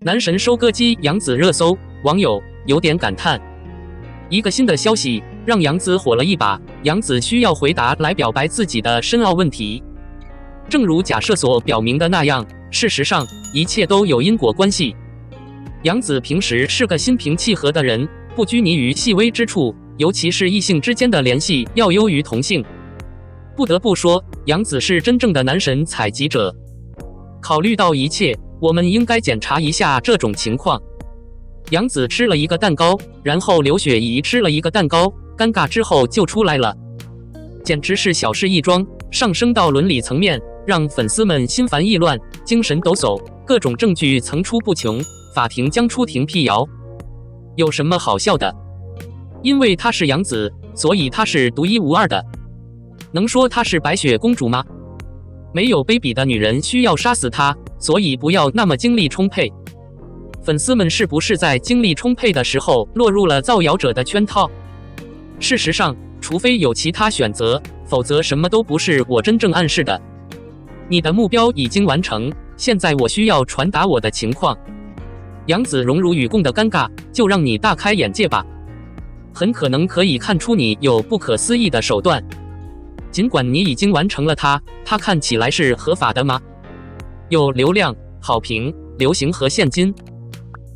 男神收割机杨紫热搜，网友有点感叹。一个新的消息让杨紫火了一把，杨紫需要回答来表白自己的深奥问题。正如假设所表明的那样，事实上一切都有因果关系。杨紫平时是个心平气和的人，不拘泥于细微之处，尤其是异性之间的联系要优于同性。不得不说，杨紫是真正的男神采集者。考虑到一切，我们应该检查一下这种情况。杨紫吃了一个蛋糕，然后刘雪怡吃了一个蛋糕，尴尬之后就出来了，简直是小事一桩，上升到伦理层面，让粉丝们心烦意乱，精神抖擞，各种证据层出不穷，法庭将出庭辟谣。有什么好笑的？因为她是杨紫，所以她是独一无二的。能说她是白雪公主吗？没有卑鄙的女人需要杀死她，所以不要那么精力充沛。粉丝们是不是在精力充沛的时候落入了造谣者的圈套？事实上，除非有其他选择，否则什么都不是我真正暗示的。你的目标已经完成，现在我需要传达我的情况。杨紫荣辱与共的尴尬，就让你大开眼界吧。很可能可以看出你有不可思议的手段。尽管你已经完成了它看起来是合法的吗？有流量、好评、流行和现金，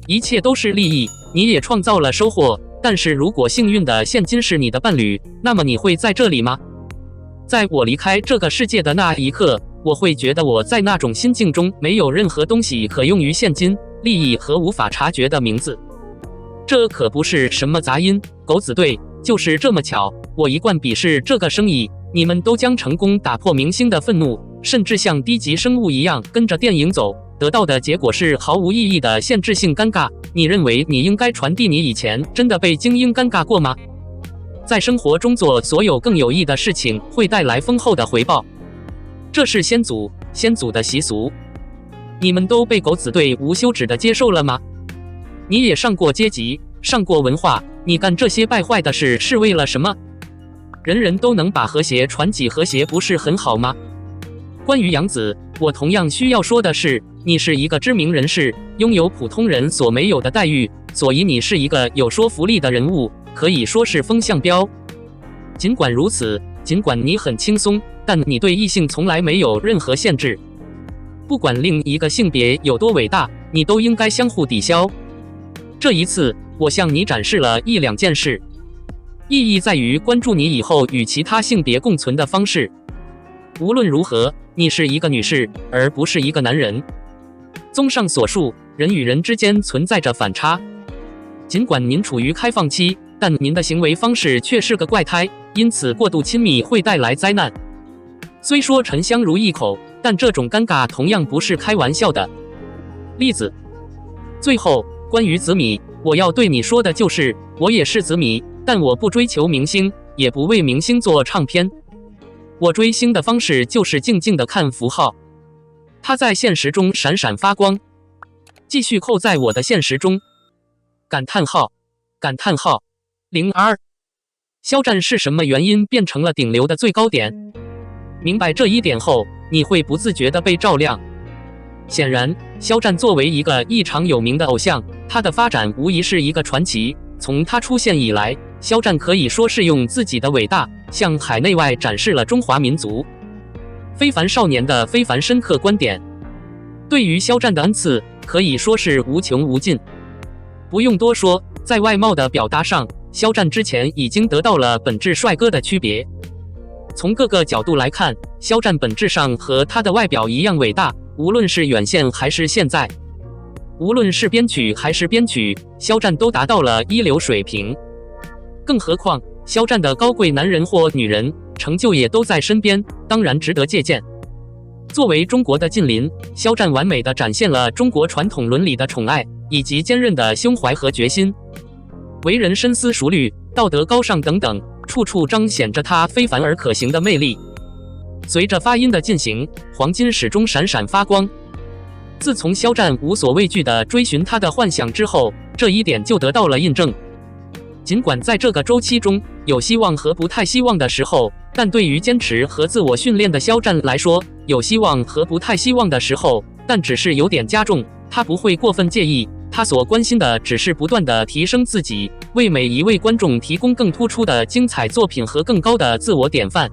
一切都是利益，你也创造了收获。但是如果幸运的现金是你的伴侣，那么你会在这里吗？在我离开这个世界的那一刻，我会觉得我在那种心境中没有任何东西可用于现金、利益和无法察觉的名字。这可不是什么杂音，狗子队，就是这么巧。我一贯鄙视这个生意，你们都将成功打破明星的愤怒，甚至像低级生物一样跟着电影走，得到的结果是毫无意义的限制性尴尬。你认为你应该传递你以前真的被精英尴尬过吗？在生活中做所有更有益的事情会带来丰厚的回报，这是先祖的习俗。你们都被狗子队无休止的接受了吗？你也上过阶级，上过文化，你干这些败坏的事是为了什么？人人都能把和谐传几和谐，不是很好吗？关于杨紫，我同样需要说的是，你是一个知名人士，拥有普通人所没有的待遇，所以你是一个有说服力的人物，可以说是风向标。尽管如此，尽管你很轻松，但你对异性从来没有任何限制。不管另一个性别有多伟大，你都应该相互抵消。这一次，我向你展示了一两件事，意义在于关注你以后与其他性别共存的方式。无论如何，你是一个女士，而不是一个男人。综上所述，人与人之间存在着反差。尽管您处于开放期，但您的行为方式却是个怪胎，因此过度亲密会带来灾难。虽说沉香如一口，但这种尴尬同样不是开玩笑的。例子。最后，关于紫米，我要对你说的就是，我也是紫米，但我不追求明星，也不为明星做唱片。我追星的方式就是静静地看符号，它在现实中闪闪发光，继续扣在我的现实中。感叹号02肖战是什么原因变成了顶流的最高点？明白这一点后，你会不自觉地被照亮。显然，肖战作为一个异常有名的偶像，他的发展无疑是一个传奇。从他出现以来，肖战可以说是用自己的伟大向海内外展示了中华民族非凡少年的非凡深刻观点。对于肖战的恩赐可以说是无穷无尽。不用多说，在外貌的表达上，肖战之前已经得到了本质帅哥的区别。从各个角度来看，肖战本质上和他的外表一样伟大，无论是远现还是现在，无论是编曲还是编曲，肖战都达到了一流水平。更何况，肖战的高贵男人或女人成就也都在身边，当然值得借鉴。作为中国的近邻，肖战完美地展现了中国传统伦理的宠爱，以及坚韧的胸怀和决心。为人深思熟虑，道德高尚等等，处处彰显着他非凡而可行的魅力。随着发音的进行，黄金始终闪闪发光。自从肖战无所畏惧地追寻他的幻想之后，这一点就得到了印证。尽管在这个周期中有希望和不太希望的时候，但对于坚持和自我训练的肖战来说，有希望和不太希望的时候，但只是有点加重，他不会过分介意，他所关心的只是不断地提升自己，为每一位观众提供更突出的精彩作品和更高的自我典范。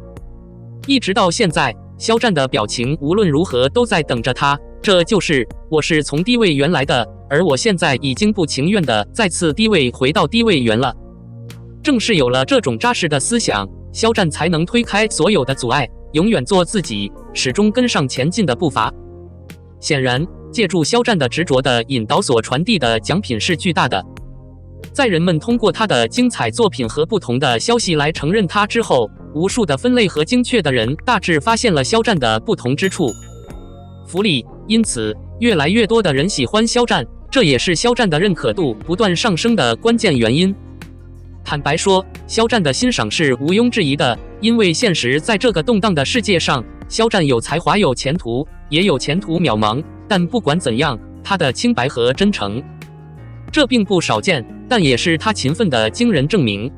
一直到现在，肖战的表情无论如何都在等着他，这就是我是从低位缘来的，而我现在已经不情愿地再次低位回到低位缘了。正是有了这种扎实的思想，肖战才能推开所有的阻碍，永远做自己，始终跟上前进的步伐。显然，借助肖战的执着的引导所传递的奖品是巨大的。在人们通过他的精彩作品和不同的消息来承认他之后，无数的分类和精确的人大致发现了肖战的不同之处。福利，因此越来越多的人喜欢肖战，这也是肖战的认可度不断上升的关键原因。坦白说，肖战的欣赏是毋庸置疑的，因为现实在这个动荡的世界上，肖战有才华有前途，也有前途渺茫，但不管怎样，他的清白和真诚，这并不少见，但也是他勤奋的惊人证明。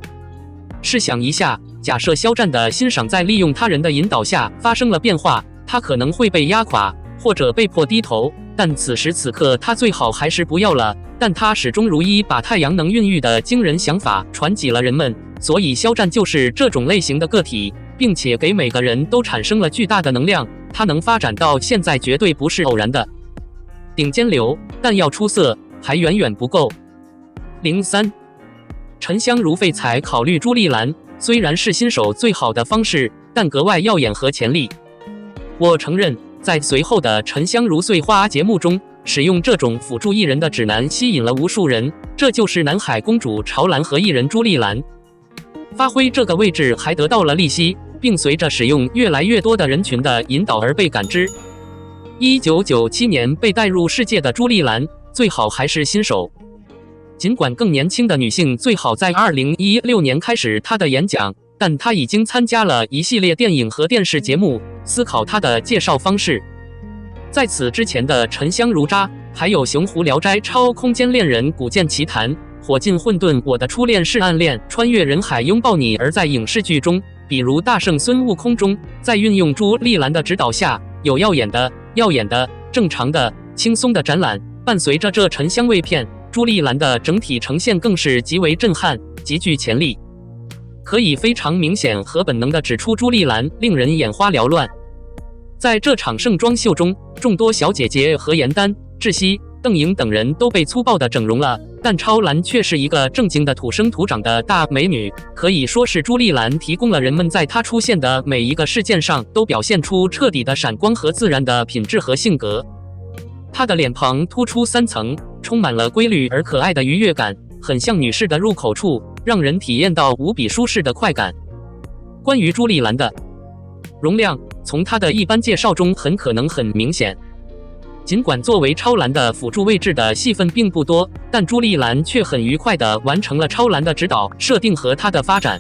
试想一下，假设肖战的欣赏在利用他人的引导下发生了变化，他可能会被压垮，或者被迫低头，但此时此刻他最好还是不要了。但他始终如一把太阳能孕育的惊人想法传给了人们，所以肖战就是这种类型的个体，并且给每个人都产生了巨大的能量，他能发展到现在绝对不是偶然的。顶尖流，但要出色还远远不够。03，沉香如废材考虑朱莉兰，虽然是新手最好的方式，但格外耀眼和潜力。我承认，在随后的沉香如碎花节目中，使用这种辅助艺人的指南吸引了无数人，这就是南海公主潮兰和艺人朱莉兰。发挥这个位置还得到了利息，并随着使用越来越多的人群的引导而被感知。1997年被带入世界的朱莉兰，最好还是新手。尽管更年轻的女性最好在2016年开始她的演讲，但她已经参加了一系列电影和电视节目，思考她的介绍方式。在此之前的沉香如渣，还有熊湖聊斋超空间恋人古剑奇谭，火尽混沌我的初恋是暗恋，穿越人海拥抱你。而在影视剧中，比如大圣孙悟空中，在运用朱莉兰的指导下，有耀眼的、正常的、轻松的展览。伴随着这沉香味片，朱莉兰的整体呈现更是极为震撼，极具潜力，可以非常明显和本能地指出朱莉兰令人眼花缭乱。在这场盛装秀中，众多小姐姐和严丹、窒息、邓颖等人都被粗暴地整容了，但超兰却是一个正经的土生土长的大美女，可以说是朱莉兰提供了人们在她出现的每一个事件上都表现出彻底的闪光和自然的品质和性格。她的脸庞突出3层，充满了规律而可爱的愉悦感，很像女士的入口处，让人体验到无比舒适的快感。关于朱莉兰的容量，从她的一般介绍中很可能很明显。尽管作为超兰的辅助位置的戏份并不多，但朱莉兰却很愉快地完成了超兰的指导、设定和她的发展。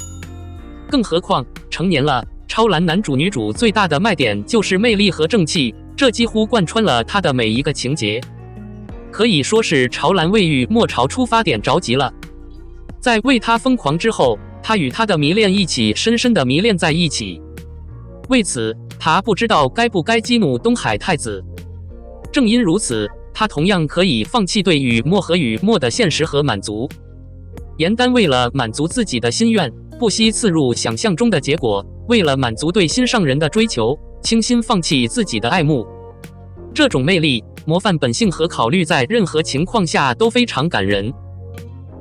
更何况成年了，超兰男主女主最大的卖点就是魅力和正气，这几乎贯穿了她的每一个情节，可以说是潮兰为与莫潮出发点着急了。在为他疯狂之后，他与他的迷恋一起深深地迷恋在一起。为此，他不知道该不该激怒东海太子。正因如此，他同样可以放弃对雨墨和雨墨的现实和满足。严丹为了满足自己的心愿，不惜刺入想象中的结果，为了满足对心上人的追求，倾心放弃自己的爱慕。这种魅力、模范本性和考虑在任何情况下都非常感人。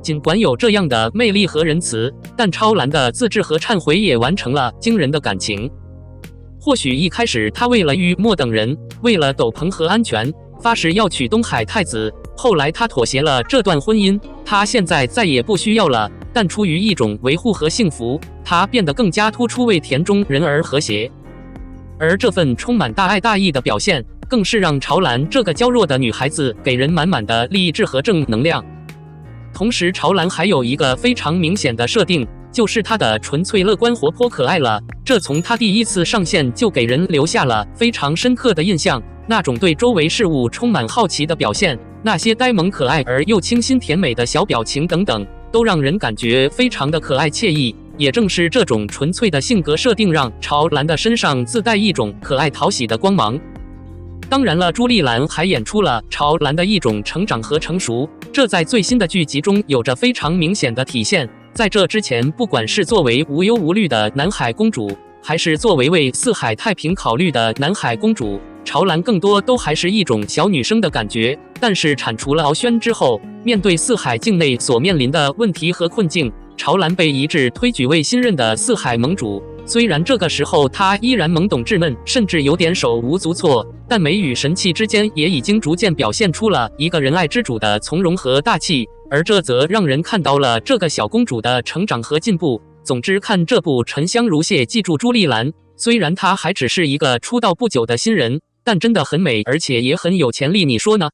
尽管有这样的魅力和仁慈，但超兰的自制和忏悔也完成了惊人的感情。或许一开始他为了雨墨等人，为了斗篷和安全，发誓要娶东海太子，后来他妥协了这段婚姻，他现在再也不需要了，但出于一种维护和幸福，他变得更加突出为田中人而和谐。而这份充满大爱大义的表现，更是让潮兰这个娇弱的女孩子给人满满的励志和正能量。同时，潮兰还有一个非常明显的设定，就是她的纯粹乐观活泼可爱了，这从她第一次上线就给人留下了非常深刻的印象。那种对周围事物充满好奇的表现，那些呆萌可爱而又清新甜美的小表情等等，都让人感觉非常的可爱惬意。也正是这种纯粹的性格设定，让潮兰的身上自带一种可爱讨喜的光芒。当然了，朱丽兰还演出了朝兰的一种成长和成熟，这在最新的剧集中有着非常明显的体现。在这之前，不管是作为无忧无虑的南海公主，还是作为四海太平考虑的南海公主，朝兰更多都还是一种小女生的感觉。但是铲除了敖轩之后，面对四海境内所面临的问题和困境，朝兰被一致推举为新任的四海盟主。虽然这个时候她依然懵懂稚嫩，甚至有点手无足措，但美与神器之间也已经逐渐表现出了一个仁爱之主的从容和大气，而这则让人看到了这个小公主的成长和进步。总之，看这部《沉香如屑》，记住朱丽兰，虽然她还只是一个出道不久的新人，但真的很美，而且也很有潜力，你说呢？